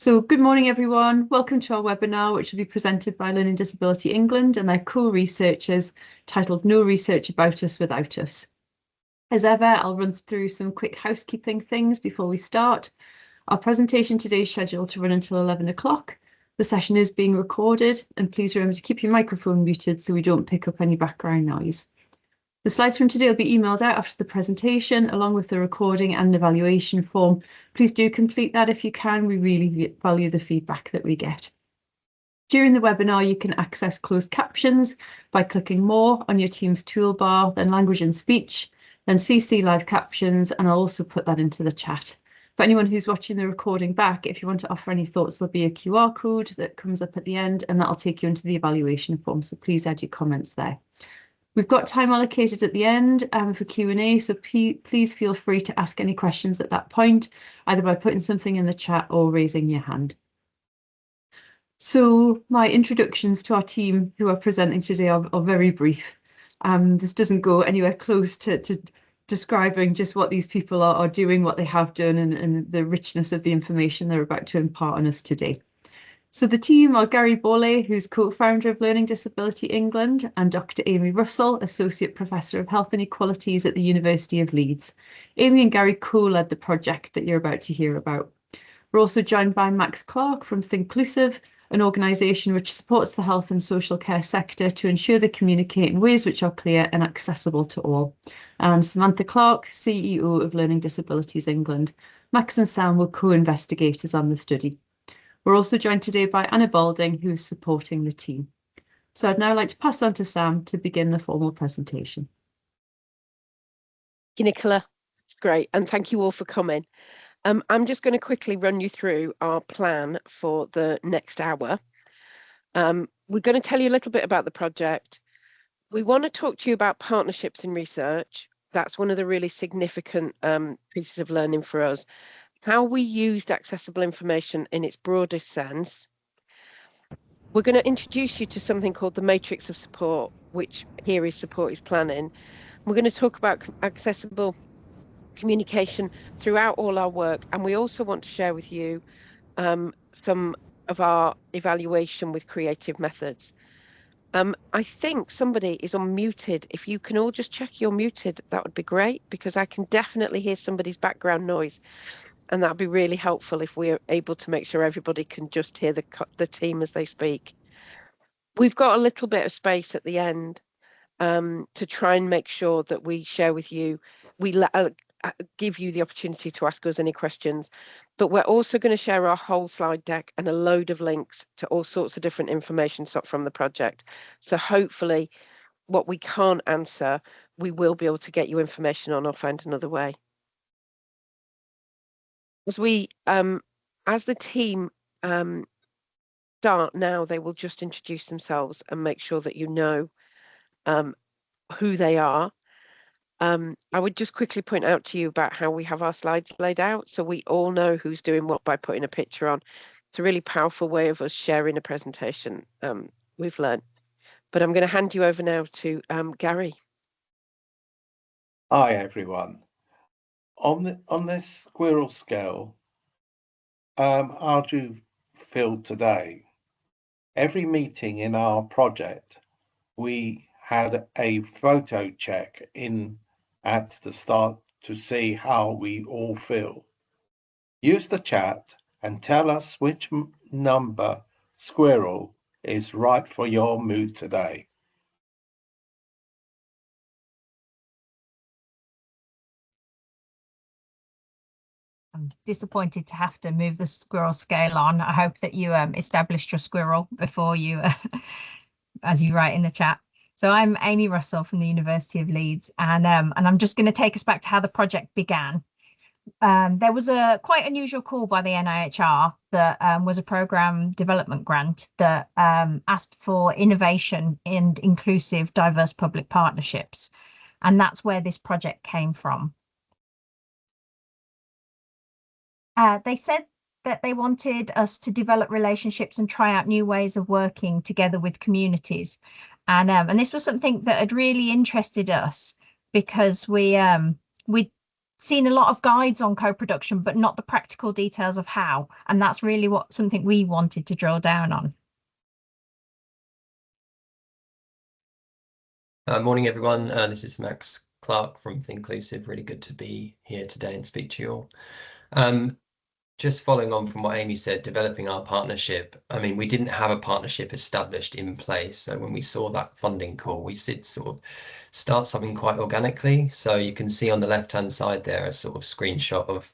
So good morning, everyone. Welcome to our webinar, which will be presented by Learning Disability England and their co-researchers, titled No Research About Us Without Us. As ever, I'll run through some quick housekeeping things before we start. Our presentation today is scheduled to run until 11 o'clock. The session is being recorded, and please remember to keep your microphone muted so we don't pick up any background noise. The slides from today will be emailed out after the presentation, along with the recording and evaluation form. Please do complete that if you can. We really value the feedback that we get. During the webinar, you can access closed captions by clicking More on your Teams toolbar, then Language and Speech, then CC Live Captions, and I'll also put that into the chat. For anyone who's watching the recording back, if you want to offer any thoughts, there'll be a QR code that comes up at the end, and that'll take you into the evaluation form, so please add your comments there. We've got time allocated at the end for Q&A, so please feel free to ask any questions at that point, either by putting something in the chat or raising your hand. So my introductions to our team who are presenting today are very brief. This doesn't go anywhere close to describing just what these people are doing, what they have done, and the richness of the information they're about to impart on us today. So the team are Gary Borley, who's co-founder of Learning Disability England, and Dr. Amy Russell, Associate Professor of Health Inequalities at the University of Leeds. Amy and Gary co-led the project that you're about to hear about. We're also joined by Max Clark from Thinclusive, an organisation which supports the health and social care sector to ensure they communicate in ways which are clear and accessible to all. And Samantha Clark, CEO of Learning Disabilities England. Max and Sam were co-investigators on the study. We're also joined today by Anna Balding, who is supporting the team. So I'd now like to pass on to Sam to begin the formal presentation. Thank you, Nicola. Great, and thank you all for coming. I'm just going to quickly run you through our plan for the next hour. We're going to tell you a little bit about the project. We want to talk to you about partnerships in research. That's one of the really significant pieces of learning for us. How we used accessible information in its broadest sense. We're going to introduce you to something called the matrix of support, which here is support is planning. We're going to talk about accessible communication throughout all our work, and we also want to share with you some of our evaluation with creative methods. I think somebody is unmuted. If you can all just check you're muted, that would be great, because I can definitely hear somebody's background noise. And that'd be really helpful if we're able to make sure everybody can just hear the team as they speak. We've got a little bit of space at the end to try and make sure that we share with you, we give you the opportunity to ask us any questions, but we're also going to share our whole slide deck and a load of links to all sorts of different information from the project. So hopefully what we can't answer, we will be able to get you information on or find another way. As the team start now, they will just introduce themselves and make sure that you know who they are. I would just quickly point out to you about how we have our slides laid out, so we all know who's doing what by putting a picture on. It's a really powerful way of us sharing a presentation, we've learned. But I'm going to hand you over now to Gary. Hi everyone. On this squirrel scale, how do you feel today? Every meeting in our project, we had a photo check in at the start to see how we all feel. Use the chat and tell us which number squirrel is right for your mood today. I'm disappointed to have to move the squirrel scale on. I hope that you established your squirrel before you, as you write in the chat. So I'm Amy Russell from the University of Leeds, and I'm just going to take us back to how the project began. There was a quite unusual call by the NIHR that was a programme development grant that asked for innovation in inclusive, diverse public partnerships. And that's where this project came from. They said that they wanted us to develop relationships and try out new ways of working together with communities. And this was something that had really interested us because we seen a lot of guides on co-production, but not the practical details of how. And that's really something we wanted to drill down on. Morning, everyone. This is Max Clark from Thinclusive. Really good to be here today and speak to you all. Just following on from what Amy said, developing our partnership. I mean, we didn't have a partnership established in place. So when we saw that funding call, we did sort of start something quite organically. So you can see on the left-hand side there a sort of screenshot of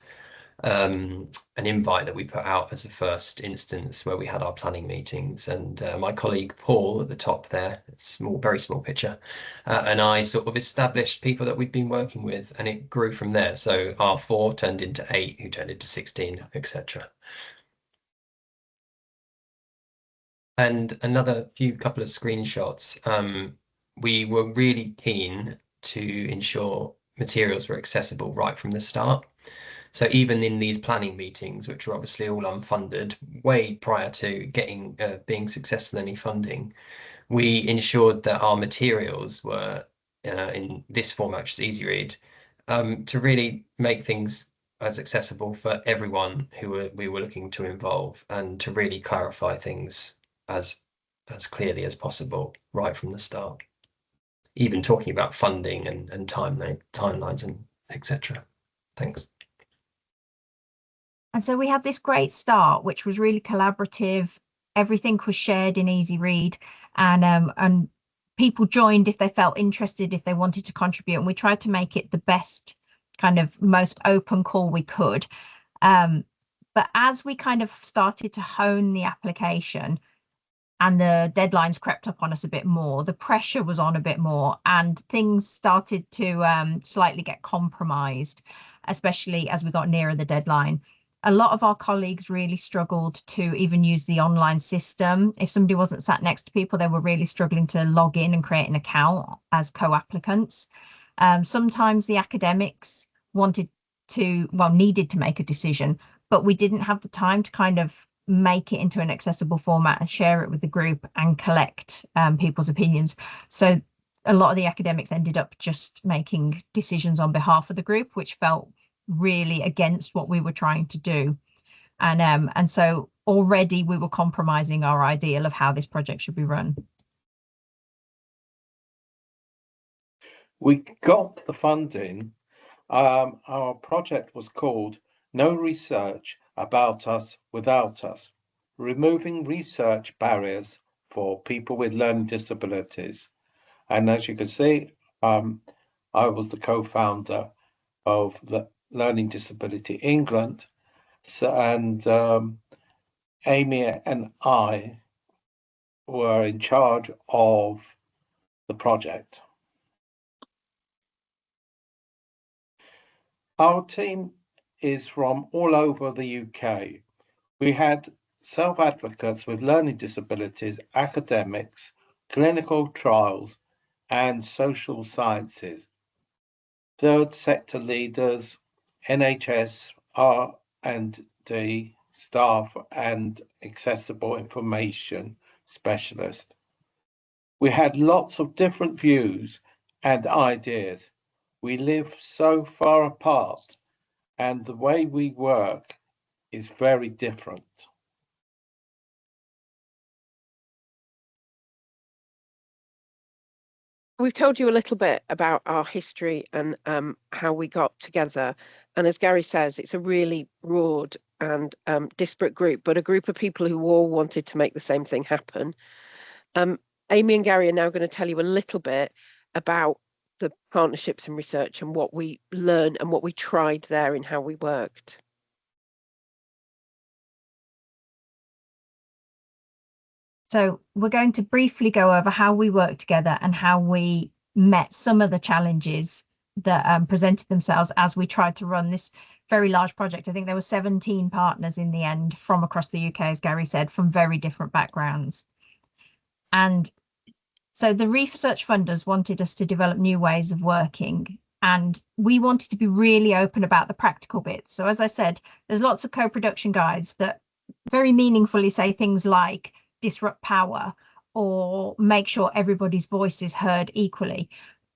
an invite that we put out as a first instance where we had our planning meetings, and my colleague Paul at the top there, small, very small picture, and I sort of established people that we'd been working with, and it grew from there. So our 4 turned into 8, who turned into 16, etc. And another couple of screenshots. We were really keen to ensure materials were accessible right from the start. So even in these planning meetings, which were obviously all unfunded, way prior to getting being successful in any funding, we ensured that our materials were in this format, which is easy read, to really make things as accessible for everyone who we were looking to involve, and to really clarify things as clearly as possible right from the start. Even talking about funding and timelines and etc. Thanks. And so we had this great start, which was really collaborative. Everything was shared in easy read, and people joined if they felt interested, if they wanted to contribute. And we tried to make it the best, kind of most open call we could. But as we kind of started to hone the application and the deadlines crept up on us a bit more, the pressure was on a bit more, and things started to slightly get compromised, especially as we got nearer the deadline. A lot of our colleagues really struggled to even use the online system. If somebody wasn't sat next to people, they were really struggling to log in and create an account as co-applicants. Sometimes the academics needed to make a decision, but we didn't have the time to kind of make it into an accessible format and share it with the group and collect people's opinions. So a lot of the academics ended up just making decisions on behalf of the group, which felt really against what we were trying to do. And so already we were compromising our ideal of how this project should be run. We got the funding. Our project was called No Research About Us Without Us, Removing Research Barriers for People with Learning Disabilities. And as you can see, I was the co-founder of the Learning Disability England. So, and Amy and I were in charge of the project. Our team is from all over the UK. We had self-advocates with learning disabilities, academics, clinical trials, and social sciences, third sector leaders, NHS, R&D staff, and accessible information specialists. We had lots of different views and ideas. We live so far apart, and the way we work is very different. We've told you a little bit about our history and how we got together. And as Gary says, it's a really broad and disparate group, but a group of people who all wanted to make the same thing happen. Amy and Gary are now going to tell you a little bit about the partnerships and research and what we learned and what we tried there in how we worked. So we're going to briefly go over how we worked together and how we met some of the challenges that presented themselves as we tried to run this very large project. I think there were 17 partners in the end from across the UK, as Gary said, from very different backgrounds. And so the research funders wanted us to develop new ways of working, and we wanted to be really open about the practical bits. So as I said, there's lots of co-production guides that very meaningfully say things like disrupt power or make sure everybody's voice is heard equally.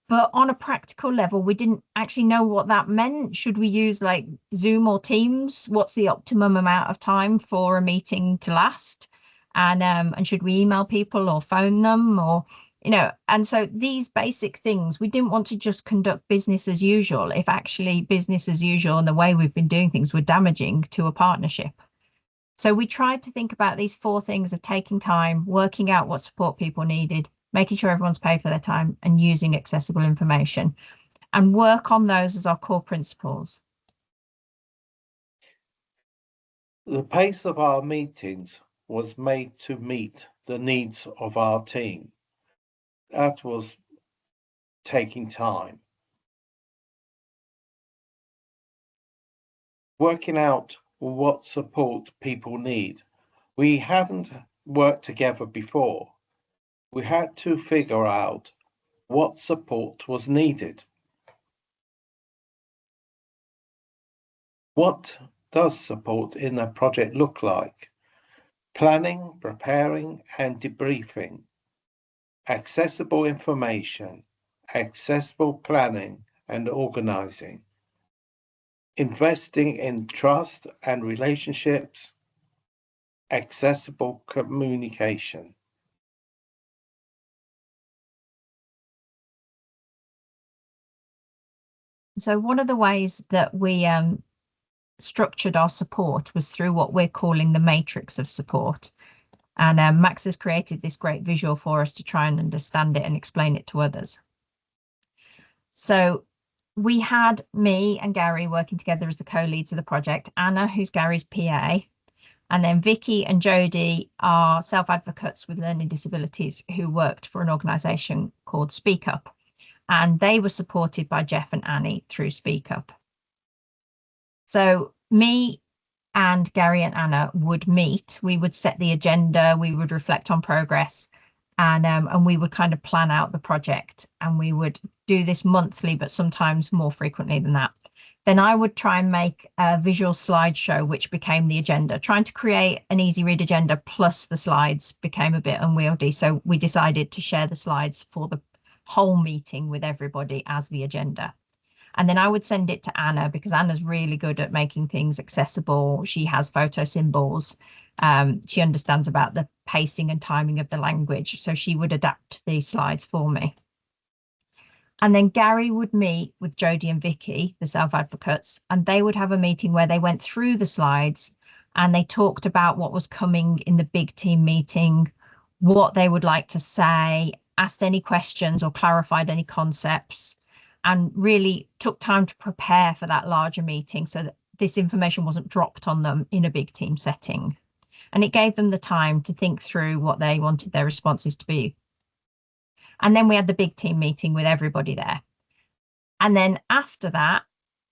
But on a practical level, we didn't actually know what that meant. Should we use like Zoom or Teams? What's the optimum amount of time for a meeting to last? And should we email people or phone them, or and so these basic things, we didn't want to just conduct business as usual if actually business as usual and the way we've been doing things were damaging to a partnership. So we tried to think about these 4 things of taking time, working out what support people needed, making sure everyone's paid for their time, and using accessible information, and work on those as our core principles. The pace of our meetings was made to meet the needs of our team. That was taking time. Working out what support people need. We hadn't worked together before. We had to figure out what support was needed. What does support in a project look like? Planning, preparing, and debriefing. Accessible information, accessible planning and organizing. Investing in trust and relationships. Accessible communication. So one of the ways that we structured our support was through what we're calling the matrix of support. And Max has created this great visual for us to try and understand it and explain it to others. So we had me and Gary working together as the co-leads of the project, Anna, who's Gary's PA, and then Vicky and Jodie are self-advocates with learning disabilities who worked for an organisation called Speak Up. And they were supported by Jeff and Annie through Speak Up. So me and Gary and Anna would meet, we would set the agenda, we would reflect on progress, and we would kind of plan out the project, and we would do this monthly, but sometimes more frequently than that. Then I would try and make a visual slideshow, which became the agenda. Trying to create an easy read agenda plus the slides became a bit unwieldy. So we decided to share the slides for the whole meeting with everybody as the agenda. And then I would send it to Anna because Anna's really good at making things accessible. She has photo symbols. She understands about the pacing and timing of the language. So she would adapt these slides for me. And then Gary would meet with Jodie and Vicky, the self-advocates, and they would have a meeting where they went through the slides and they talked about what was coming in the big team meeting, what they would like to say, asked any questions or clarified any concepts, and really took time to prepare for that larger meeting so that this information wasn't dropped on them in a big team setting. And it gave them the time to think through what they wanted their responses to be. And then we had the big team meeting with everybody there. And then after that,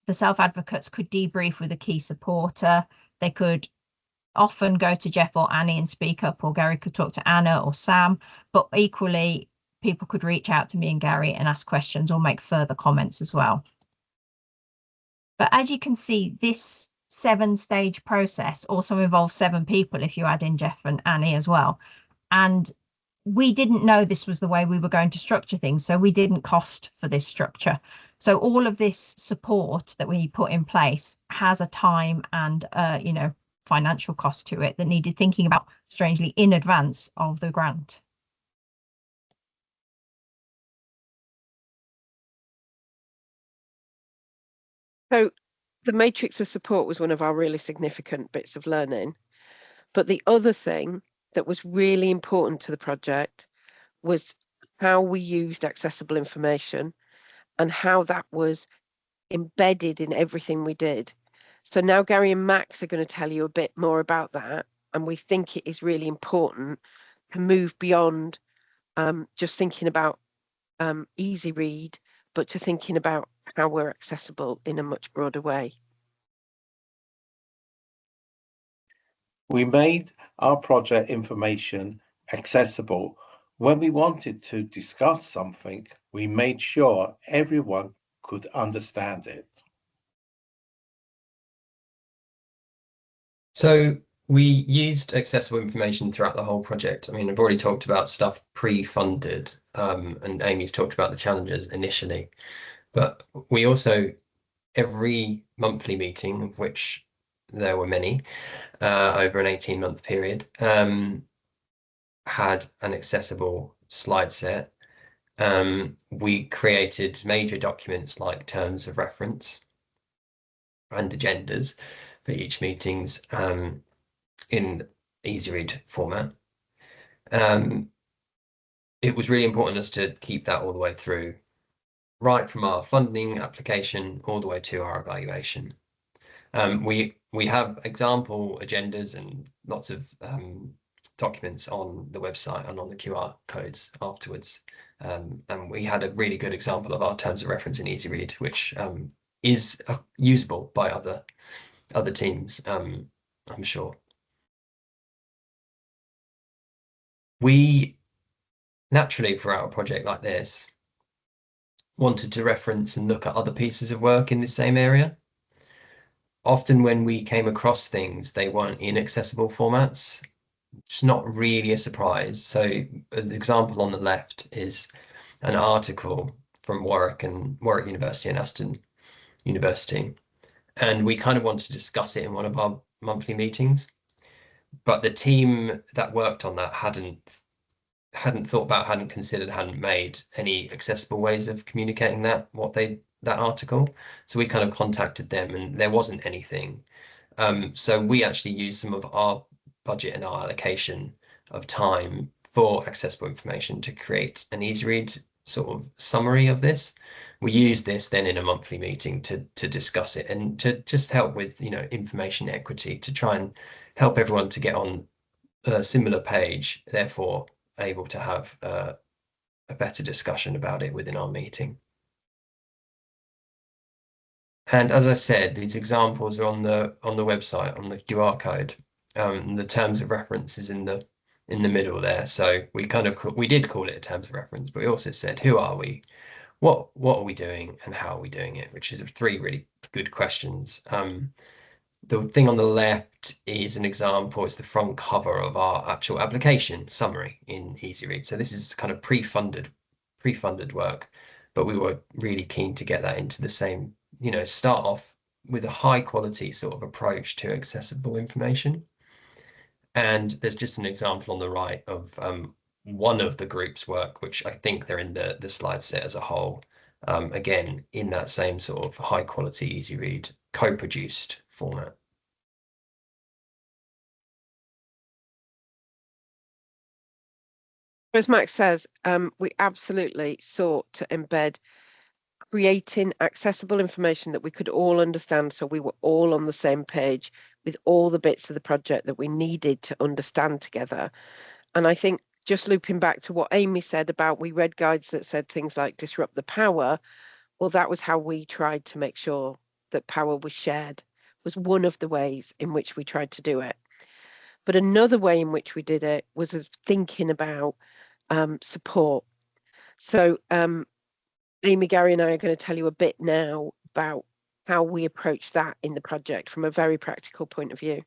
the self-advocates could debrief with a key supporter. They could often go to Jeff or Annie and speak up, or Gary could talk to Anna or Sam, but equally people could reach out to me and Gary and ask questions or make further comments as well. But as you can see, this 7-stage process also involves 7 people if you add in Jeff and Annie as well. And we didn't know this was the way we were going to structure things, so we didn't cost for this structure. So all of this support that we put in place has a time and financial cost to it that needed thinking about strangely in advance of the grant. So the matrix of support was one of our really significant bits of learning. But the other thing that was really important to the project was how we used accessible information and how that was embedded in everything we did. So now Gary and Max are going to tell you a bit more about that. And we think it is really important to move beyond just thinking about easy read, but to thinking about how we're accessible in a much broader way. We made our project information accessible. When we wanted to discuss something, we made sure everyone could understand it. So we used accessible information throughout the whole project. I mean, I've already talked about stuff pre-funded, and Amy's talked about the challenges initially, but we also, every monthly meeting, of which there were many over an 18-month period, had an accessible slide set. We created major documents like terms of reference and agendas for each meetings in easy read format. It was really important to us to keep that all the way through, right from our funding application all the way to our evaluation. We have example agendas and lots of documents on the website and on the QR codes afterwards. And we had a really good example of our terms of reference in easy read, which is usable by other teams, I'm sure. We naturally, throughout a project like this, wanted to reference and look at other pieces of work in the same area. Often when we came across things, they weren't in accessible formats. It's not really a surprise. So the example on the left is an article from Warwick University and Aston University. And we kind of wanted to discuss it in one of our monthly meetings. But the team that worked on that hadn't thought about, hadn't considered, hadn't made any accessible ways of communicating that article. So we kind of contacted them and there wasn't anything. So we actually used some of our budget and our allocation of time for accessible information to create an easy read sort of summary of this. We used this then in a monthly meeting to discuss it and to just help with, you know, information equity, to try and help everyone to get on a similar page, therefore able to have a better discussion about it within our meeting. And as I said, these examples are on the website, on the QR code. The terms of reference is in the middle there. So we did call it a terms of reference, but we also said, who are we? What are we doing and how are we doing it? Which is 3 really good questions. The thing on the left is an example. It's the front cover of our actual application summary in easy read. So this is kind of pre-funded work, but we were really keen to get that into the same, you know, start off with a high quality sort of approach to accessible information. And there's just an example on the right of one of the group's work, which I think they're in the slide set as a whole. Again, in that same sort of high quality, easy read, co-produced format. As Max says, we absolutely sought to embed creating accessible information that we could all understand, so we were all on the same page with all the bits of the project that we needed to understand together. And I think, just looping back to what Amy said about, we read guides that said things like disrupt the power. Well, that was how we tried to make sure that power was shared, was one of the ways in which we tried to do it. But another way in which we did it was thinking about support. So Amy, Gary and I are going to tell you a bit now about how we approach that in the project from a very practical point of view.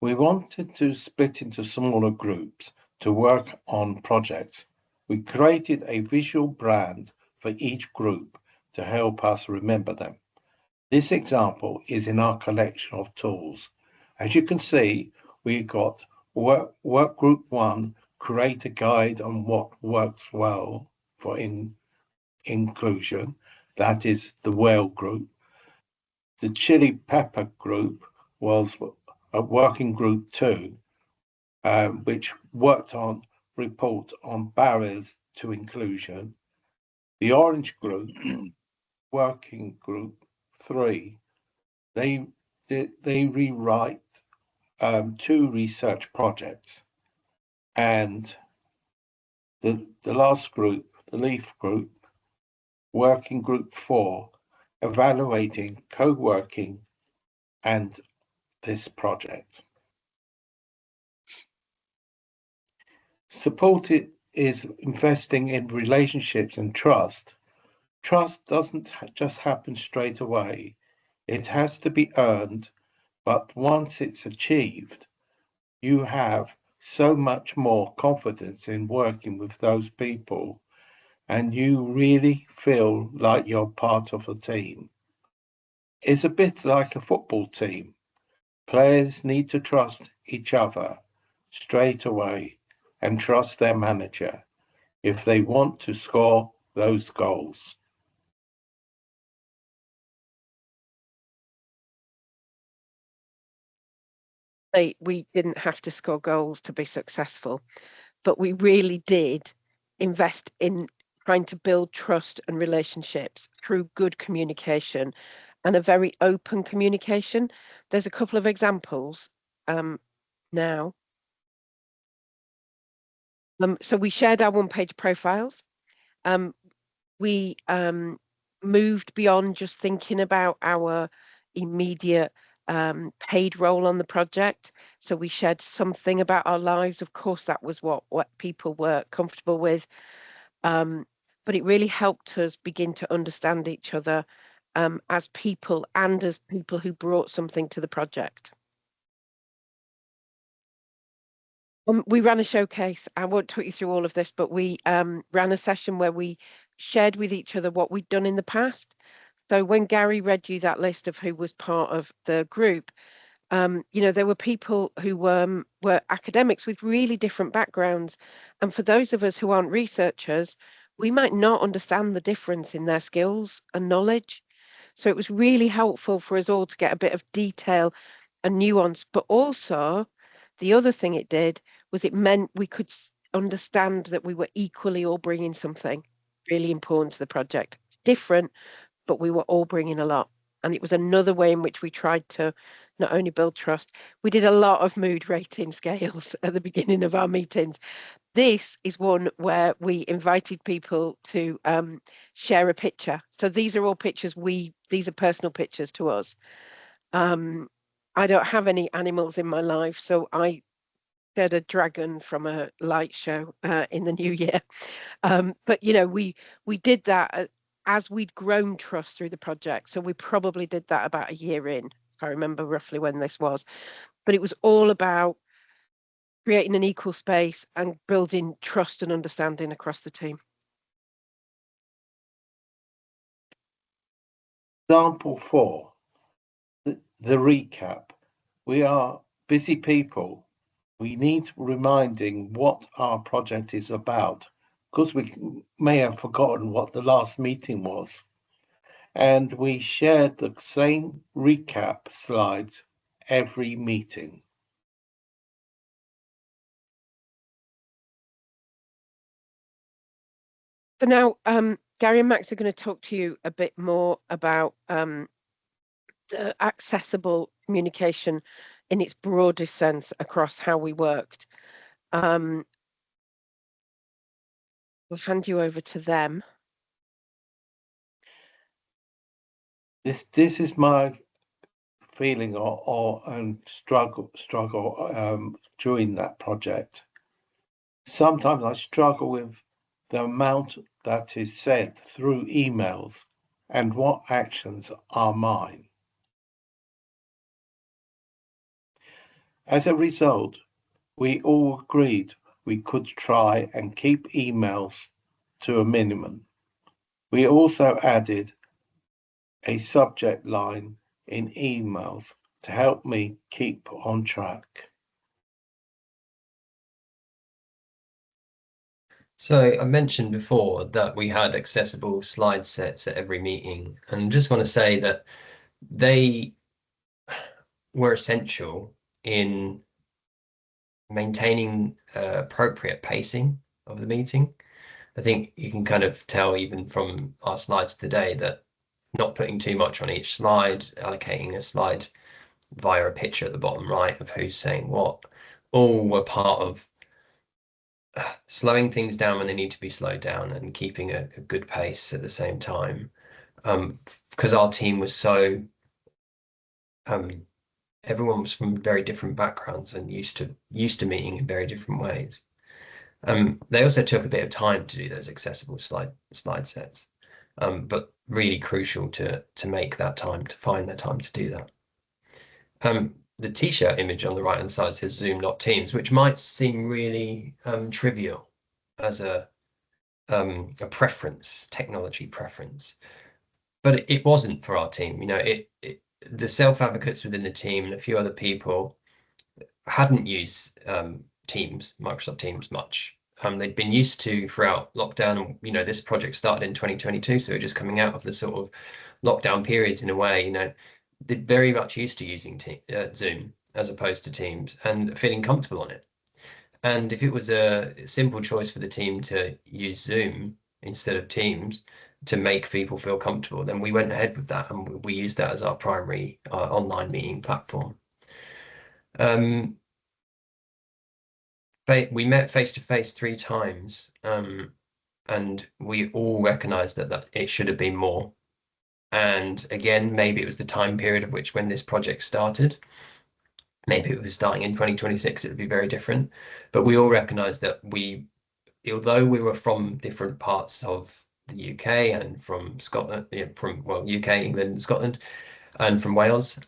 We wanted to split into smaller groups to work on projects. We created a visual brand for each group to help us remember them. This example is in our collection of tools. As you can see, we got work group 1, create a guide on what works well for inclusion. That is the whale group. The chili pepper group was a working group 2, which worked on report on barriers to inclusion. The orange group, working group 3, they rewrite 2 research projects. And the last group, the leaf group, working group 4, evaluating co-working and this project. Support is investing in relationships and trust. Trust doesn't just happen straight away. It has to be earned, but once it's achieved, you have so much more confidence in working with those people, and you really feel like you're part of a team. It's a bit like a football team. Players need to trust each other straight away and trust their manager if they want to score those goals. We didn't have to score goals to be successful, but we really did invest in trying to build trust and relationships through good communication and a very open communication. There's a couple of examples now. So we shared our one-page profiles. We moved beyond just thinking about our immediate paid role on the project. So we shared something about our lives. Of course, that was what people were comfortable with. But it really helped us begin to understand each other as people and as people who brought something to the project. We ran a showcase. I won't talk you through all of this, but we ran a session where we shared with each other what we'd done in the past. So when Gary read you that list of who was part of the group, you know, there were people who were academics with really different backgrounds. And for those of us who aren't researchers, we might not understand the difference in their skills and knowledge. So it was really helpful for us all to get a bit of detail and nuance, but also the other thing it did was it meant we could understand that we were equally all bringing something really important to the project. Different, but we were all bringing a lot. And it was another way in which we tried to not only build trust, we did a lot of mood rating scales at the beginning of our meetings. This is one where we invited people to share a picture. So these are all pictures these are personal pictures to us. I don't have any animals in my life, so I shared a dragon from a light show in the new year. But you know, we did that as we'd grown trust through the project. So we probably did that about a year in, if I remember roughly when this was. But it was all about creating an equal space and building trust and understanding across the team. Example 4, the recap. We are busy people. We need reminding what our project is about, because we may have forgotten what the last meeting was. And we shared the same recap slides every meeting. So now Gary and Max are going to talk to you a bit more about the accessible communication in its broadest sense across how we worked. We'll hand you over to them. This is my feeling or struggle during that project. Sometimes I struggle with the amount that is said through emails and what actions are mine. As a result, we all agreed we could try and keep emails to a minimum. We also added a subject line in emails to help me keep on track. So I mentioned before that we had accessible slide sets at every meeting, and just want to say that they were essential in maintaining appropriate pacing of the meeting. I think you can kind of tell even from our slides today that not putting too much on each slide, allocating a slide via a picture at the bottom right of who's saying what, all were part of slowing things down when they need to be slowed down and keeping a good pace at the same time. Because our team was so, everyone was from very different backgrounds and used to meeting in very different ways. They also took a bit of time to do those accessible slide sets, but really crucial to make that time, to find that time to do that. the t-shirt image on the right hand side says Zoom, not Teams, which might seem really trivial as a preference, technology preference, but it wasn't for our team. You know, the self-advocates within the team and a few other people hadn't used Microsoft Teams much. They'd been used to throughout lockdown, and you know, this project started in 2022, so just coming out of the sort of lockdown periods in a way, you know, they're very much used to using Zoom as opposed to Teams and feeling comfortable on it. And if it was a simple choice for the team to use Zoom instead of Teams to make people feel comfortable, then we went ahead with that, and we used that as our primary online meeting platform. We met face to face 3 times, and we all recognized that it should have been more. And again, maybe it was the time period of which when this project started. Maybe it was starting in 2026, it would be very different. But we all recognized that although we were from different parts of the UK and from Scotland, well, UK, England, and Scotland, and from Wales,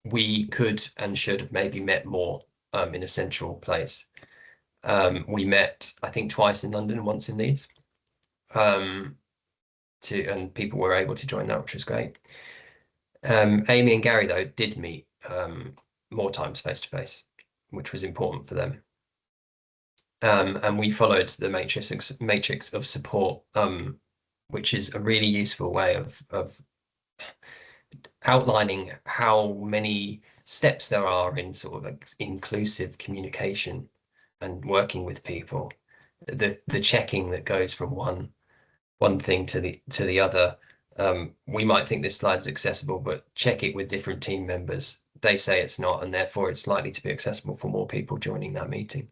we could and should have maybe met more in a central place. We met, I think, twice in London, once in Leeds, and people were able to join that, which was great. Amy and Gary, though, did meet more times face to face, which was important for them. And we followed the matrix of support, which is a really useful way of outlining how many steps there are in sort of like inclusive communication and working with people. The checking that goes from one thing to the other. We might think this slide is accessible, but check it with different team members. They say it's not, and therefore it's likely to be accessible for more people joining that meeting.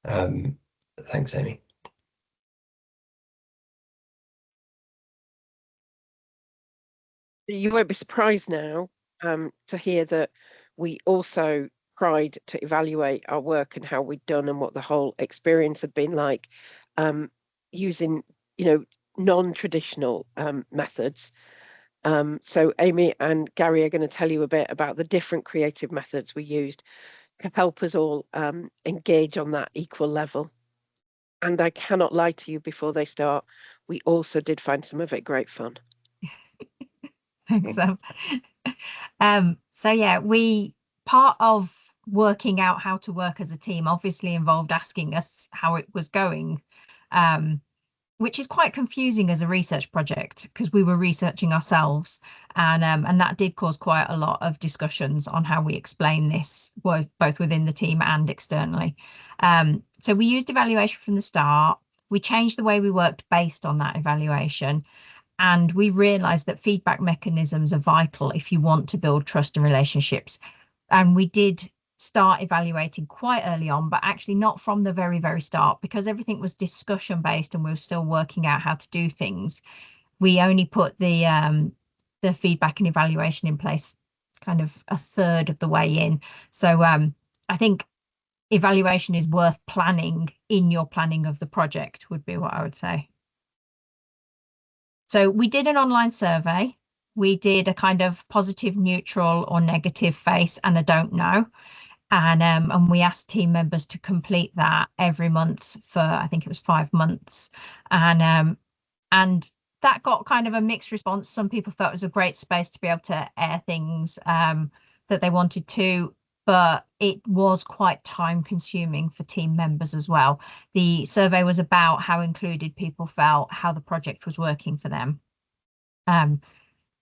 Thanks, Amy. You won't be surprised now to hear that we also tried to evaluate our work and how we'd done and what the whole experience had been like, using, you know, non-traditional methods. So Amy and Gary are going to tell you a bit about the different creative methods we used to help us all engage on that equal level. And I cannot lie to you, before they start, we also did find some of it great fun. Thanks, Sam. So yeah, part of working out how to work as a team obviously involved asking us how it was going, which is quite confusing as a research project because we were researching ourselves, and that did cause quite a lot of discussions on how we explain this, both within the team and externally. So we used evaluation from the start. We changed the way we worked based on that evaluation. And we realized that feedback mechanisms are vital if you want to build trust and relationships. And we did start evaluating quite early on, but actually not from the very, very start, because everything was discussion based and we were still working out how to do things. We only put the feedback and evaluation in place kind of a third of the way in. So I think evaluation is worth planning in your planning of the project, would be what I would say. So we did an online survey. We did a kind of positive, neutral or negative face and a don't know. And we asked team members to complete that every month for, I think it was 5 months. And that got kind of a mixed response. Some people thought it was a great space to be able to air things that they wanted to, but it was quite time consuming for team members as well. The survey was about how included people felt, how the project was working for them.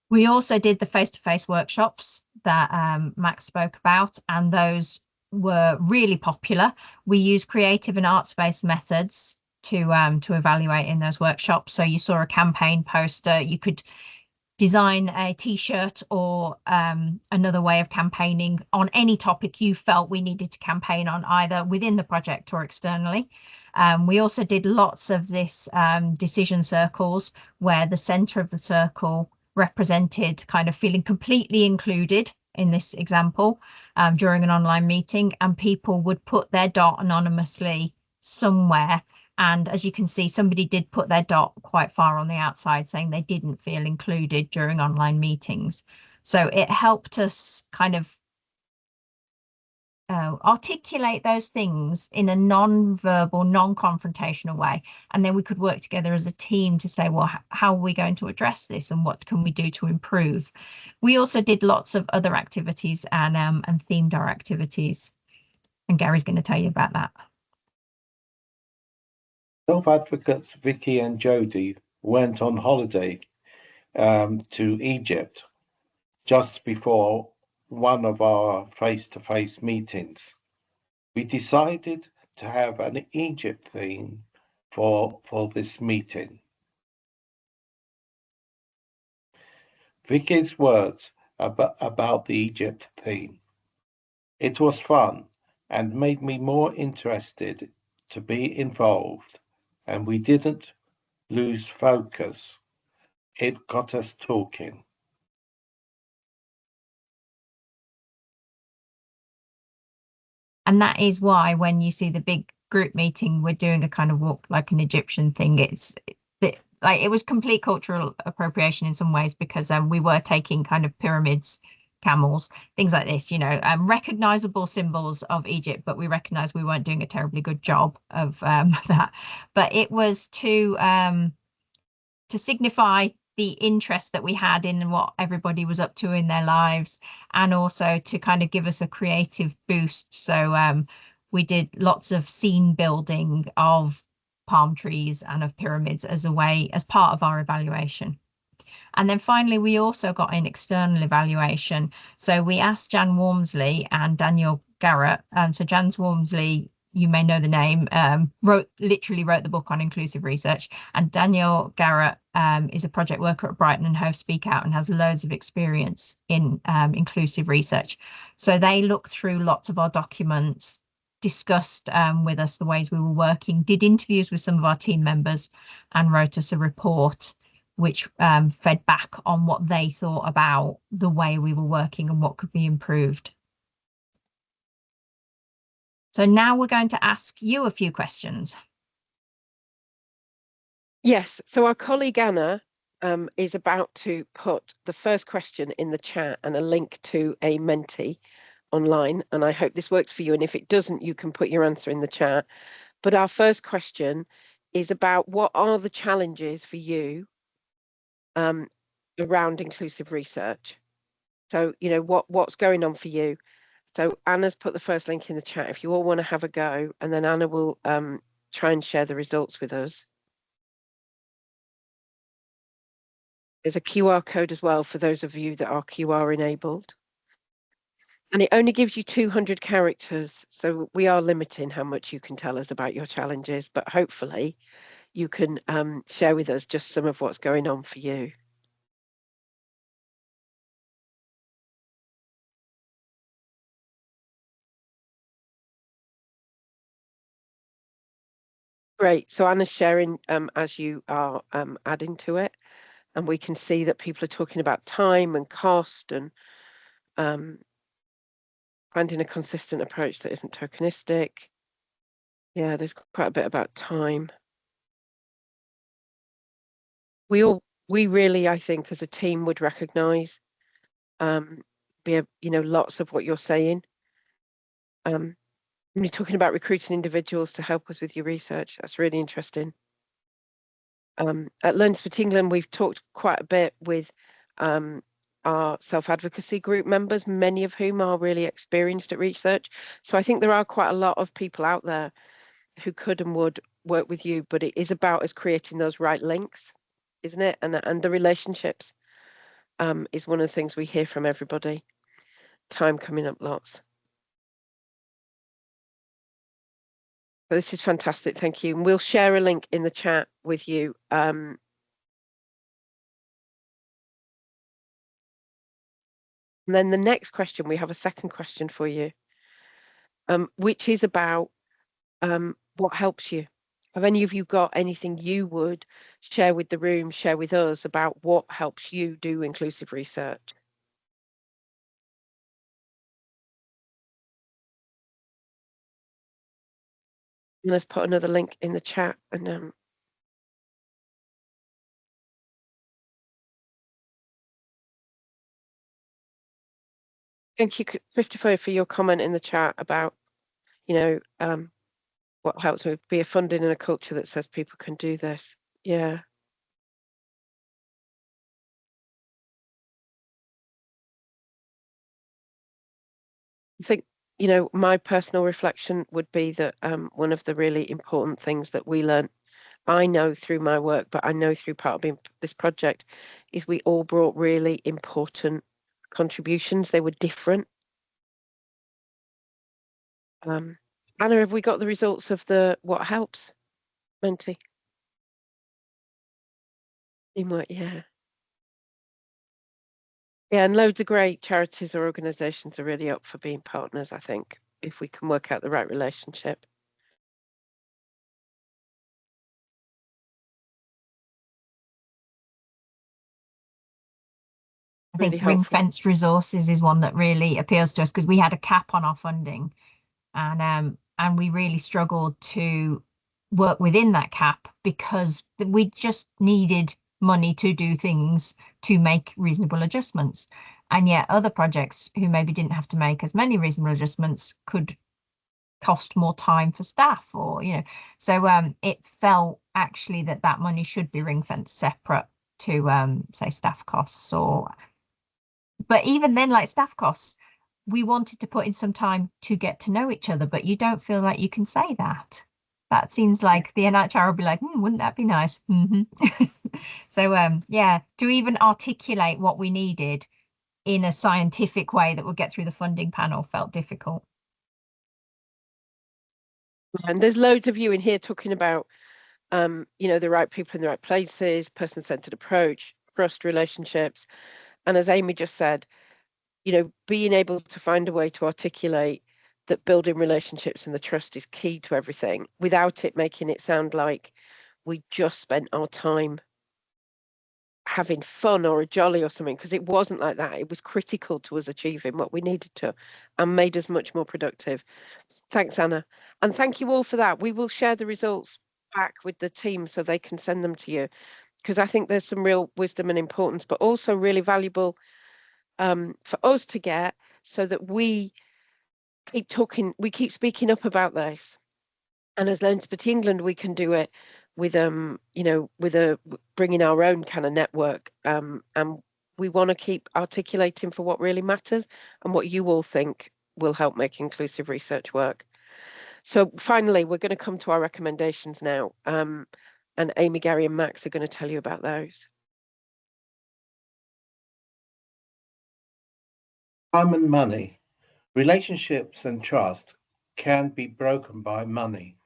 We also did the face-to-face workshops that Max spoke about, and those were really popular. We used creative and arts-based methods to evaluate in those workshops. So you saw a campaign poster, you could design a t-shirt or another way of campaigning on any topic you felt we needed to campaign on, either within the project or externally. We also did lots of this decision circles, where the center of the circle represented kind of feeling completely included in this example during an online meeting, and people would put their dot anonymously somewhere. And as you can see, somebody did put their dot quite far on the outside, saying they didn't feel included during online meetings. So So it helped us kind of articulate those things in a non-verbal, non-confrontational way. And then we could work together as a team to say, well, how are we going to address this and what can we do to improve? We also did lots of other activities and themed our activities. And Gary's going to tell you about that. Self-advocates Vicky and Jody went on holiday to Egypt just before one of our face-to-face meetings. We decided to have an Egypt theme for this meeting. Vicky's words about the Egypt theme. It was fun and made me more interested to be involved, and we didn't lose focus. It got us talking. And that is why when you see the big group meeting, we're doing a kind of walk like an Egyptian thing. Like it was complete cultural appropriation in some ways, because we were taking kind of pyramids, camels, things like this, recognizable symbols of Egypt, but we recognized we weren't doing a terribly good job of that. But it was to signify the interest that we had in what everybody was up to in their lives, and also to kind of give us a creative boost. So we did lots of scene building of palm trees and of pyramids as part of our evaluation. And then finally, we also got an external evaluation. So we asked Jan Wormsley and Daniel Garrett. So Jan Wormsley, you may know the name, literally wrote the book on inclusive research. And Daniel Garrett is a project worker at Brighton and Hove Speak Out and has loads of experience in inclusive research. So they looked through lots of our documents, discussed with us the ways we were working, did interviews with some of our team members, and wrote us a report which fed back on what they thought about the way we were working and what could be improved. So now we're going to ask you a few questions. Yes, so our colleague Anna is about to put the first question in the chat and a link to a Menti online, and I hope this works for you, and if it doesn't, you can put your answer in the chat. But our first question is about what are the challenges for you around inclusive research? So, what's going on for you? So Anna's put the first link in the chat if you all want to have a go, and then Anna will try and share the results with us. There's a QR code as well for those of you that are QR enabled. And it only gives you 200 characters, so we are limiting how much you can tell us about your challenges, but hopefully you can share with us just some of what's going on for you. Great, so Anna's sharing as you are adding to it, and we can see that people are talking about time and cost and finding a consistent approach that isn't tokenistic. Yeah, there's quite a bit about time. We really, I think, as a team would recognise lots of what you're saying. When you're talking about recruiting individuals to help us with your research, that's really interesting. At Learn to Speak England, we've talked quite a bit with our self-advocacy group members, many of whom are really experienced at research. So I think there are quite a lot of people out there who could and would work with you, but it is about us creating those right links, isn't it? And the relationships is one of the things we hear from everybody. Time coming up lots. So this is fantastic, thank you. And we'll share a link in the chat with you. And then the next question, we have a second question for you, which is about what helps you. Have any of you got anything you would share with the room, share with us about what helps you do inclusive research? And let's put another link in the chat and Thank you, Christopher, for your comment in the chat about, you know, what helps with be a funding and a culture that says people can do this. Yeah. I think, you know, my personal reflection would be that one of the really important things that we learned, I know through my work, but I know through part of this project, is we all brought really important contributions. They were different. Anna, have we got the results of the what helps, Menti? Teamwork, yeah. Yeah, and loads of great charities or organisations are really up for being partners, I think, if we can work out the right relationship. I Really think helpful. ring-fenced resources is one that really appeals to us because we had a cap on our funding, and we really struggled to work within that cap because we just needed money to do things to make reasonable adjustments. And yet other projects who maybe didn't have to make as many reasonable adjustments could cost more time for staff, or so it felt actually that money should be ring-fenced separate to say staff costs. But even then, like staff costs, we wanted to put in some time to get to know each other, but you don't feel like you can say that. That seems like the NHR will be like, wouldn't that be nice? So yeah, to even articulate what we needed in a scientific way that would get through the funding panel felt difficult. And there's loads of you in here talking about, you know, the right people in the right places, person-centered approach, trust relationships. And as Amy just said, you know, being able to find a way to articulate that building relationships and the trust is key to everything without it making it sound like we just spent our time having fun or a jolly or something, because it wasn't like that. It was critical to us achieving what we needed to and made us much more productive. Thanks, Anna. And thank you all for that. We will share the results back with the team so they can send them to you, because I think there's some real wisdom and importance, but also really valuable for us to get, so that we keep talking, we keep speaking up about this. And as Learn Disability England, we can do it with you know, with bringing our own kind of network, and we want to keep articulating for what really matters and what you all think will help make inclusive research work. So finally, we're going to come to our recommendations now, and Amy, Gary and Max are going to tell you about those. Time and money. Relationships and trust can be broken by money.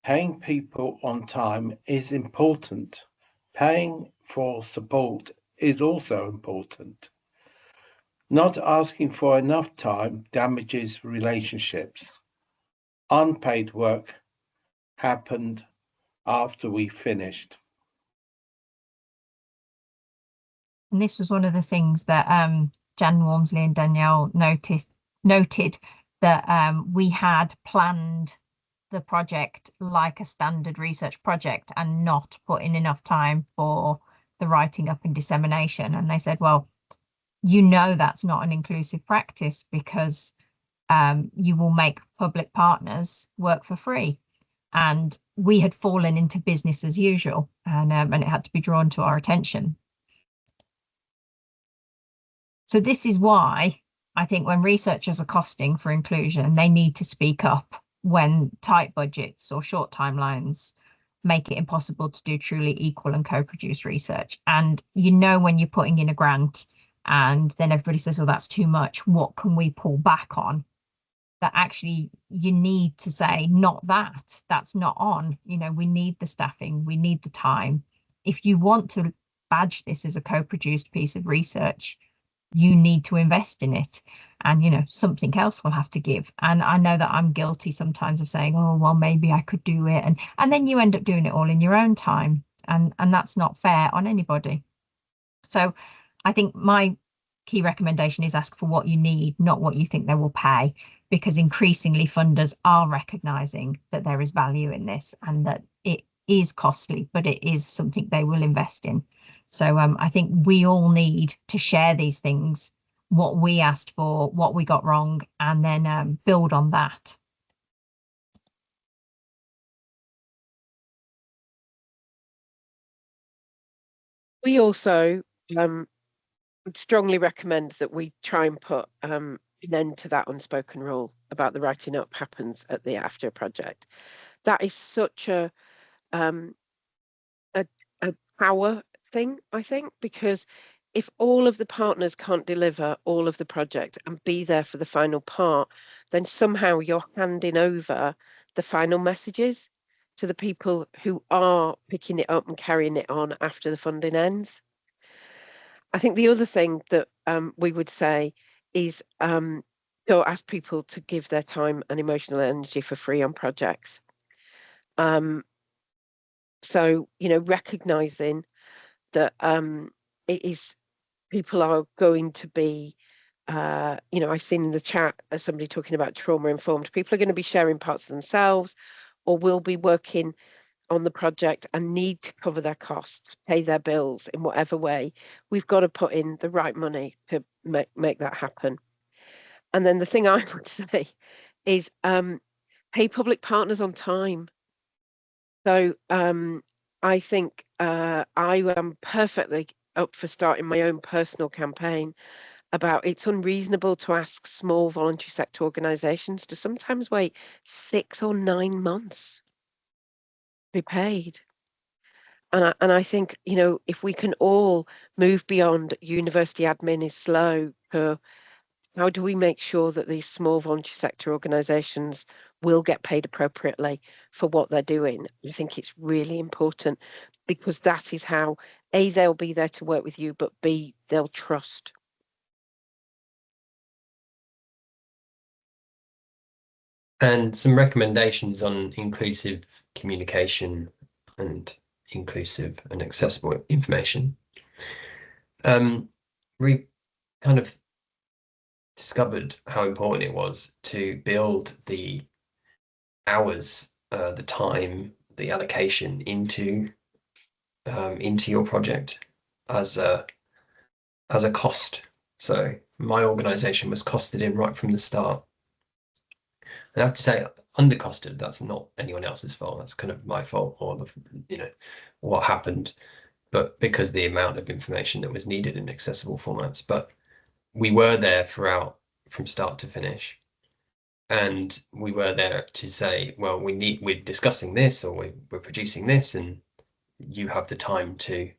Paying people on time is important. Paying for support is also important. Not asking for enough time damages relationships. Unpaid work happened after we finished. And this was one of the things that Jan Wormsley and Danielle noted that we had planned the project like a standard research project and not put in enough time for the writing up and dissemination. And they said, well, you know, that's not an inclusive practice because you will make public partners work for free. And we had fallen into business as usual, and it had to be drawn to our attention. So this is why I think when researchers are costing for inclusion, they need to speak up when tight budgets or short timelines make it impossible to do truly equal and co-produced research. And you know, when you're putting in a grant and then everybody says, oh, that's too much, what can we pull back on? That actually you need to say, not that, that's not on. You know, we need the staffing, we need the time. If you want to badge this as a co-produced piece of research, you need to invest in it, and you know, something else will have to give. And I know that I'm guilty sometimes of saying, oh well, maybe I could do it, and then you end up doing it all in your own time, and that's not fair on anybody. So I think my key recommendation is ask for what you need, not what you think they will pay, because increasingly funders are recognizing that there is value in this and that it is costly, but it is something they will invest in. So I think we all need to share these things what we asked for, what we got wrong, and then build on that. We also would strongly recommend that we try and put an end to that unspoken rule about the writing up happens at the after project. That is such a power thing, I think, because if all of the partners can't deliver all of the project and be there for the final part, then somehow you're handing over the final messages to the people who are picking it up and carrying it on after the funding ends. I think the other thing that we would say is don't ask people to give their time and emotional energy for free on projects. So, you know, recognizing that it is, people are going to be, you know, I've seen in the chat somebody talking about trauma informed. People are going to be sharing parts of themselves or will be working on the project and need to cover their costs, pay their bills in whatever way. We've got to put in the right money to make that happen. And then the thing I would say is pay public partners on time. So I think I am perfectly up for starting my own personal campaign about it's unreasonable to ask small voluntary sector organisations to sometimes wait 6 or 9 months to be paid. And I think, you know, if we can all move beyond university admin is slow to how do we make sure that these small voluntary sector organisations will get paid appropriately for what they're doing? I think it's really important because that is how, A, they'll be there to work with you, but B, they'll trust. And some recommendations on inclusive communication and inclusive and accessible information. We kind of discovered how important it was to build the hours, the time, the allocation into your project as a cost. So my organization was costed in right from the start. And I have to say, undercosted, that's not anyone else's fault. That's kind of my fault, or you know, what happened. But because the amount of information that was needed in accessible formats. But we were there throughout, from start to finish. And we were there to say, well, we're discussing this, or we're producing this, and you have the time to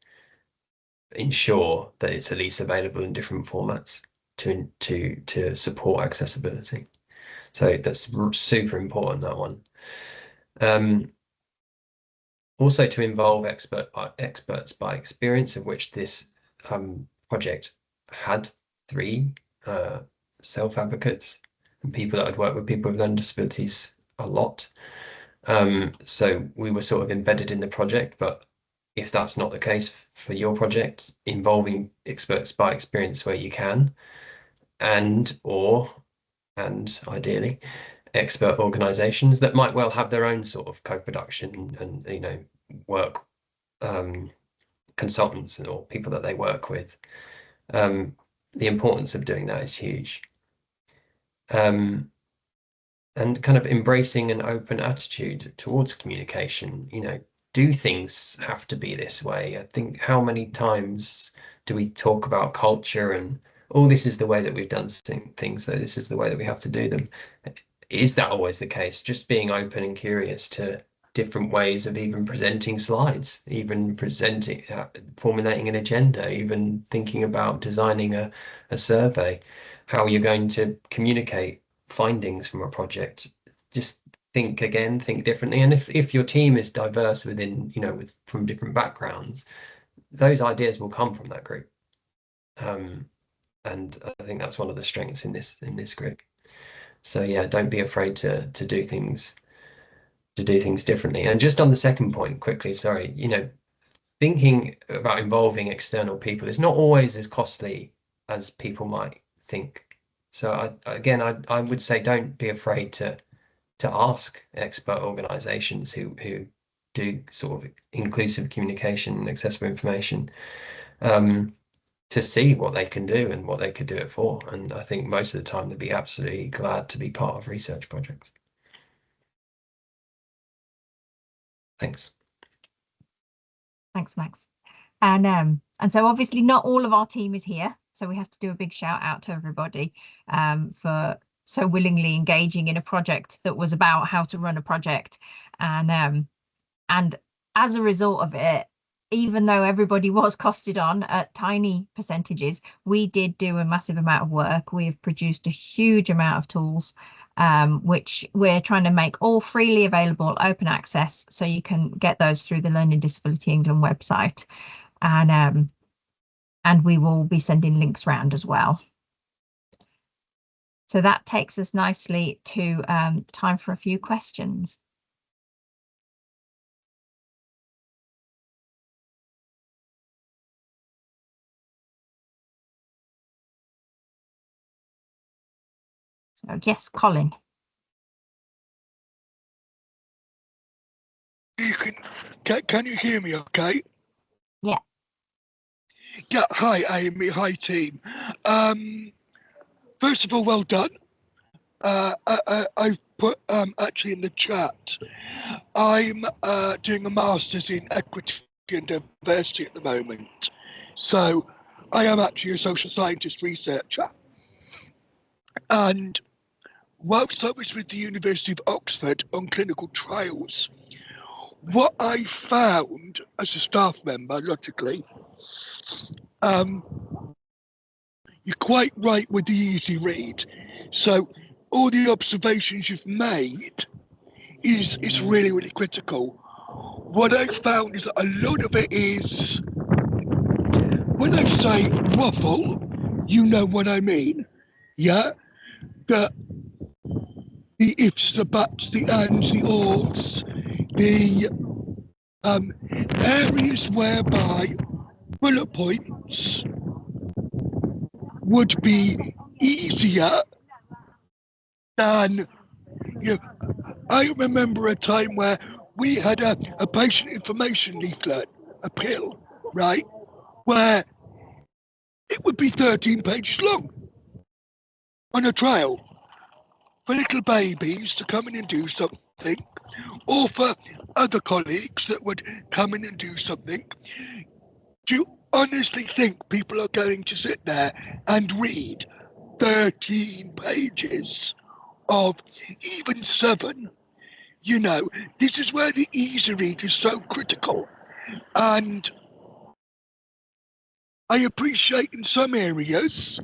ensure that it's at least available in different formats to support accessibility. So that's super important, that one. Also to involve experts by experience, of which this project had 3 self-advocates and people that had worked with people with learning disabilities a lot. So we were sort of embedded in the project, but if that's not the case for your project, involving experts by experience where you can, and ideally expert organizations that might well have their own sort of co-production and, you know, work consultants or people that they work with. The importance of doing that is huge. And kind of embracing an open attitude towards communication. You know, do things have to be this way? I think, how many times do we talk about culture and, oh, this is the way that we've done things, so this is the way that we have to do them. Is that always the case? Just being open and curious to different ways of even presenting slides, even presenting, formulating an agenda, even thinking about designing a survey, how you're going to communicate findings from a project. Just think differently. And if your team is diverse within, you know, from different backgrounds, those ideas will come from that group. And I think that's one of the strengths in this group. So yeah, don't be afraid to do things differently. And just on the second point quickly, sorry, you know, thinking about involving external people is not always as costly as people might think. So I would say don't be afraid to ask expert organizations who do sort of inclusive communication and accessible information see what they can do and what they could do it for. And I think most of the time they'd be absolutely glad to be part of research projects. Thanks. Thanks, Max. And so obviously not all of our team is here, so we have to do a big shout out to everybody for so willingly engaging in a project that was about how to run a project. And as a result of it, even though everybody was costed on at tiny percentages, we did do a massive amount of work. We have produced a huge amount of tools, which we're trying to make all freely available, open access, so you can get those through the Learning Disability England website. And we will be sending links around as well. So that takes us nicely to time for a few questions. So yes, Colin. Can you hear me okay? Yeah. Yeah, hi Amy, hi team. First of all, well done. I've put actually in the chat, I'm doing a master's in equity and diversity at the moment. So I am actually a social scientist researcher. And whilst I was with the University of Oxford on clinical trials, what I found as a staff member, logically, you're quite right with the easy read. So all the observations you've made is really, really critical. What I found is that a lot of it is, when I say waffle, you know what I mean, yeah? The ifs, the buts, the ands, the ors, the areas whereby bullet points would be easier than, you know, I remember a time where we had a patient information leaflet, a pill, right, where it would be 13 pages long on a trial for little babies to come in and do something, or for other colleagues that would come in and do something. Do you honestly think people are going to sit there and read 13 pages of even 7? You know, this is where the easy read is so critical. And I appreciate in some areas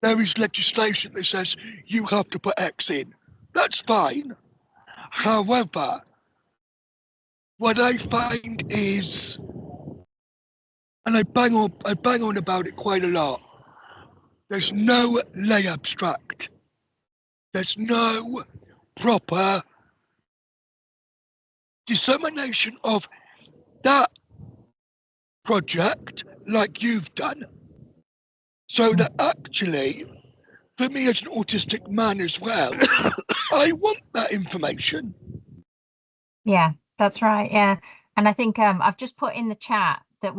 there is legislation that says you have to put X in. That's fine. However, what I find is, and I bang on about it quite a lot, there's no lay abstract. There's no proper dissemination of that project like you've done. So that actually, for me as an autistic man as well, I want that information. Yeah, that's right. Yeah. And I think I've just put in the chat that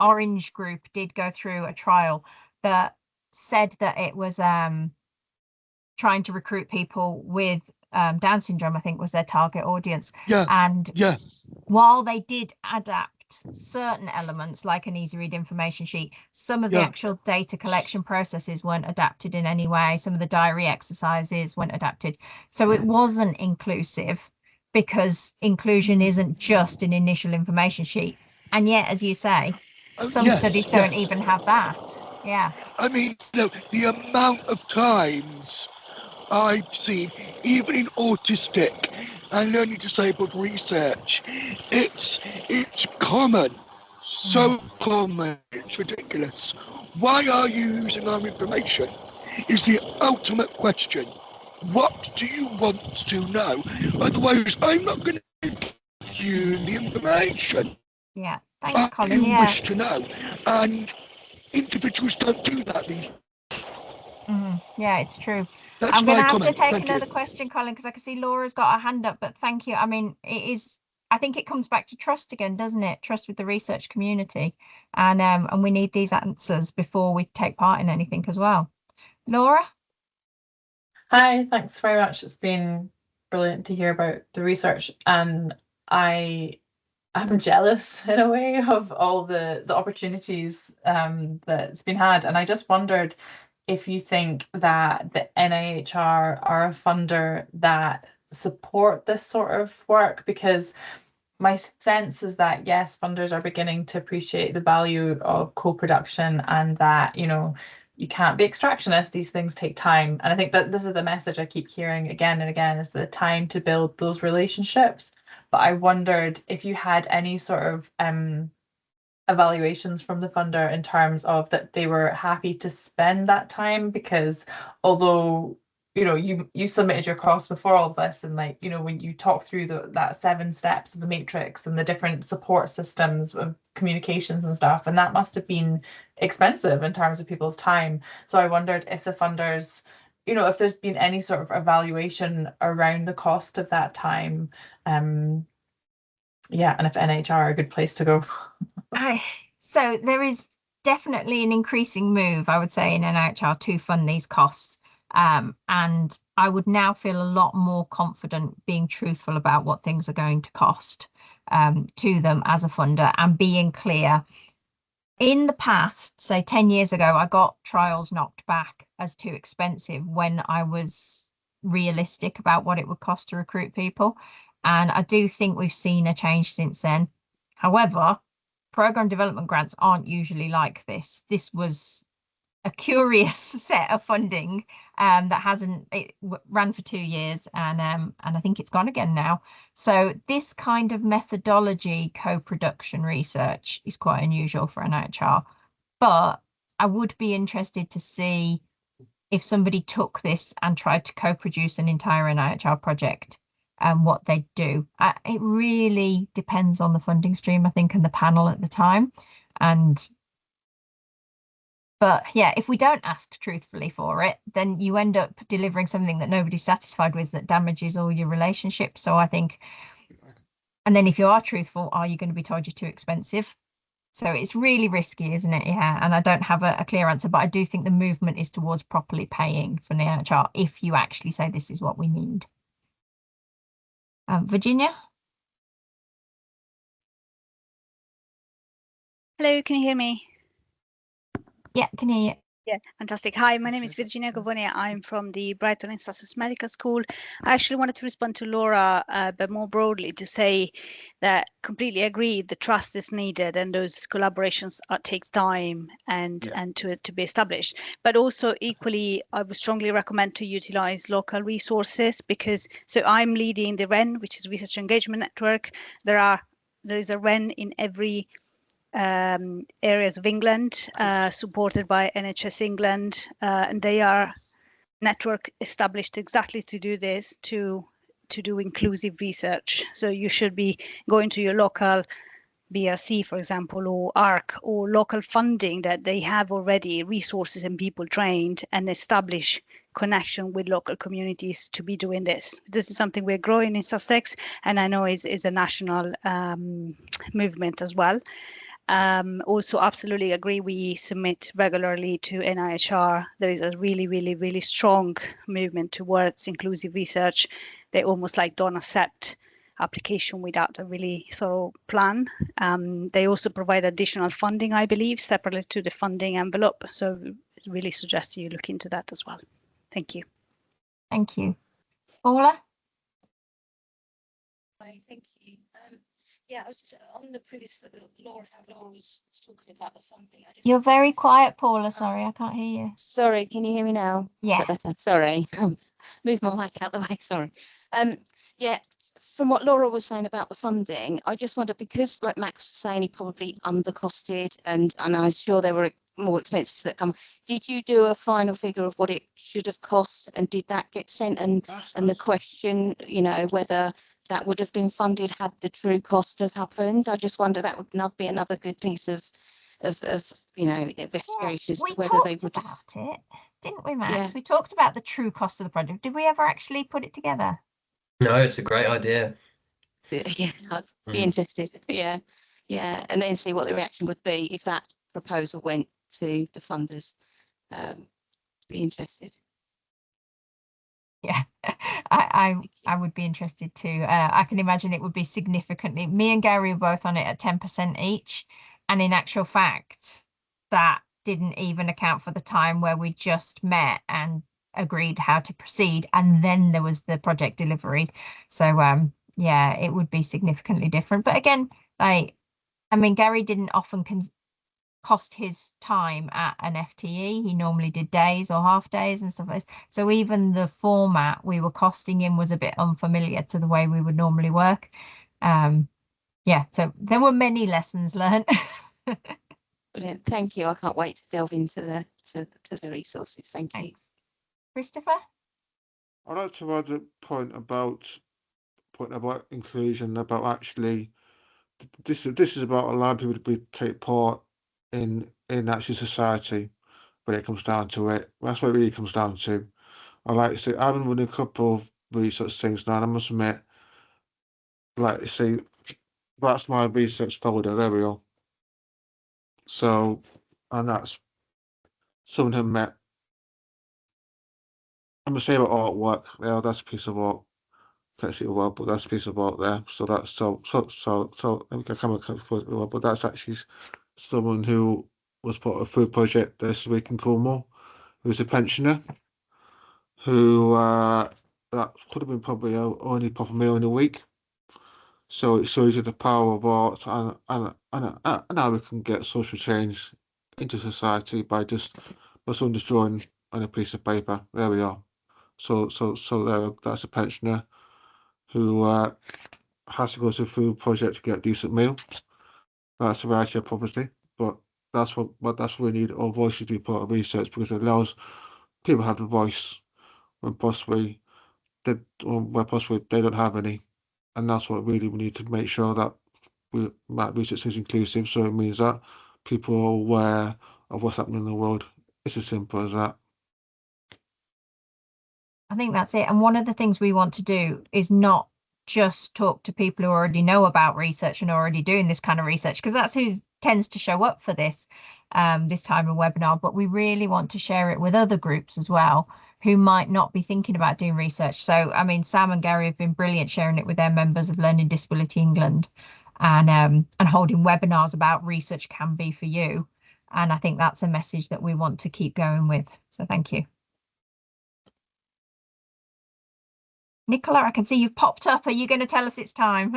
Orange Group did go through a trial that said that it was trying to recruit people with Down syndrome, I think was their target audience. Yeah. And yeah. While they did adapt certain elements like an easy read information sheet, some of the actual data collection processes weren't adapted in any way. Some of the diary exercises weren't adapted. So it wasn't inclusive, because inclusion isn't just an initial information sheet. And yet, as you say, some studies don't even have that. Yeah. I mean, the amount of times I've seen, even in autistic and learning disabled research, it's common, so common, it's ridiculous. Why are you using our information is the ultimate question. What do you want to know? Otherwise, I'm not going to give you the information. Yeah, thanks, Colin. You wish to know, and individuals don't do that these days. Yeah, it's true. That's I'm going to have comment. to take another question, Colin, because I can see Laura's got her hand up, but thank you. I mean, it is I think it comes back to trust again, doesn't it? Trust with the research community, and we need these answers before we take part in anything as well. Laura? Hi, thanks very much. It's been brilliant to hear about the research, and I'm jealous in a way of all the opportunities that's been had, and I just wondered if you think that the NIHR are a funder that support this sort of work, because my sense is that yes, funders are beginning to appreciate the value of co-production, and that, you know, you can't be extractionist, these things take time. And I think that this is the message I keep hearing again and again, is the time to build those relationships. But I wondered if you had any sort of evaluations from the funder in terms of that they were happy to spend that time, because although, you know, you submitted your costs before all of this, and like, you know, when you talk through that 7 steps of the matrix and the different support systems of communications and stuff, and that must have been expensive in terms of people's time. So I wondered if the funders, you know, if there's been any sort of evaluation around the cost of that time, yeah, and if NHR are a good place to go. So there is definitely an increasing move, I would say, in NIHR to fund these costs. And I would now feel a lot more confident being truthful about what things are going to cost to them as a funder, and being clear. In the past, say 10 years ago, I got trials knocked back as too expensive when I was realistic about what it would cost to recruit people. And I do think we've seen a change since then. However, program development grants aren't usually like this. This was a curious set of funding it ran for 2 years, and I think it's gone again now. So this kind of methodology co-production research is quite unusual for an NIHR, but I would be interested to see if somebody took this and tried to co-produce an entire NIHR project and what they'd do. It really depends on the funding stream, I think, and the panel at the time. But yeah, if we don't ask truthfully for it, then you end up delivering something that nobody's satisfied with, that damages all your relationships. So I think, and then if you are truthful, are you going to be told you're too expensive? So it's really risky, isn't it? Yeah, and I don't have a clear answer, but I do think the movement is towards properly paying for the NIHR if you actually say this is what we need. Virginia? Hello, can you hear me? Yeah, can hear you. Yeah, fantastic. Hi, my name is Virginia Gavonia. I'm from the Brighton and Sussex Medical School. I actually wanted to respond to Laura, but more broadly to say that completely agree the trust is needed, and those collaborations takes time and to be established. But also equally, I would strongly recommend to utilize local resources, because so I'm leading the REN, which is Research Engagement Network. There is a REN in every areas of England, supported by NHS England, and they are network established exactly to do this, to do inclusive research. So you should be going to your local BRC, for example, or ARC, or local funding that they have already resources and people trained, and establish connection with local communities to be doing this. This is something we're growing in Sussex, and I know is a national movement as well. Also absolutely agree, we submit regularly to NIHR. There is a really strong movement towards inclusive research. They almost like don't accept application without a really thorough plan. They also provide additional funding, I believe, separately to the funding envelope. So really suggest you look into that as well. Thank you. Thank you. Paula? Hi, thank you. Yeah, I was just on the previous, Laura was talking about the funding. You're very quiet, Paula. Sorry, I can't hear you. Sorry, can you hear me now? Yeah. Is that better? Sorry, move my mic out the way. Sorry. Yeah, from what Laura was saying about the funding, I just wonder, because like Max was saying, he probably undercosted, and I'm sure there were more expenses that come. Did you do a final figure of what it should have cost, and did that get sent? And the question, you know, whether that would have been funded had the true cost have happened. I just wonder, that would not be another good piece of you know, investigations, Yeah, whether they would about it, didn't we, Max? Yeah. We talked about the true cost of the project. Did we ever actually put it together? No, it's a great idea. Yeah, Be interested. Yeah, yeah, and then see what the reaction would be if that proposal went to the funders. Be interested. Yeah, I would be interested too. I can imagine it would be significantly. Me and Gary were both on it at 10% each, and in actual fact, that didn't even account for the time where we just met and agreed how to proceed, and then there was the project delivery. So yeah, it would be significantly different. But again, like, I mean, Gary didn't often cost his time at an FTE. He normally did days or half days and stuff like this. So even the format we were costing him was a bit unfamiliar to the way we would normally work. Yeah, so there were many lessons learned. Brilliant. Thank you. I can't wait to delve into the resources. Thank you. Thanks. Christopher? I'd like to add a point about inclusion, about actually this is about allowing people to take part in actually society when it comes down to it. That's what it really comes down to. I like to say I've been running a couple of research things now, and I must admit, like to say that's my research folder. There we go. So, and that's someone who met. I'm gonna say about artwork. Yeah, that's a piece of art. Can't see it well, but that's a piece of art there. So that's so. Let me come well, but that's actually someone who was part of a food project this week in Cornwall, who's a pensioner, who that could have been probably only proper meal in a week. So it shows you the power of art and how we can get social change into society by someone just drawing on a piece of paper. There we are. So that's a pensioner who has to go to a food project to get a decent meal. That's a variety of poverty, but that's what we need. All voices to be part of research because it allows people to have the voice when possibly they don't have any, and that's what really we need to make sure that research is inclusive. So it means that people are aware of what's happening in the world. It's as simple as that. I think that's it. And one of the things we want to do is not just talk to people who already know about research and are already doing this kind of research, because that's who tends to show up for this time of webinar. But we really want to share it with other groups as well who might not be thinking about doing research. So, I mean, Sam and Gary have been brilliant sharing it with their members of Learning Disability England and holding webinars about research can be for you. And I think that's a message that we want to keep going with. So thank you. Nicola, I can see you've popped up. Are you going to tell us it's time?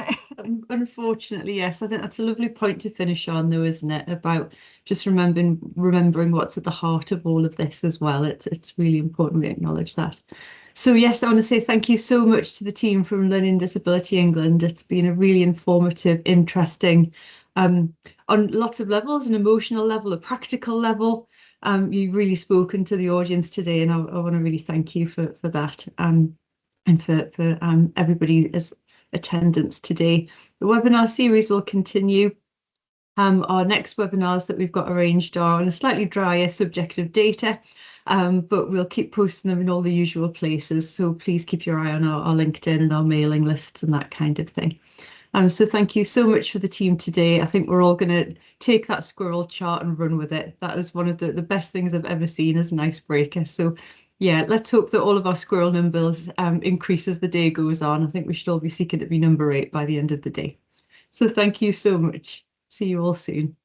Unfortunately, yes. I think that's a lovely point to finish on, though, isn't it? About just remembering what's at the heart of all of this as well. It's really important we acknowledge that. So yes, I want to say thank you so much to the team from Learning Disability England. It's been a really informative, interesting, on lots of levels, an emotional level, a practical level. You've really spoken to the audience today, and I want to really thank you for that. And for everybody's attendance today. The webinar series will continue. Our next webinars that we've got arranged are on a slightly drier subject of data, but we'll keep posting them in all the usual places. So please keep your eye on our LinkedIn and our mailing lists and that kind of thing. So thank you so much for the team today. I think we're all going to take that squirrel chart and run with it. That is one of the best things I've ever seen as an icebreaker. So yeah, let's hope that all of our squirrel numbers increase as the day goes on. I think we should all be seeking to be number 8 by the end of the day. So thank you so much. See you all soon.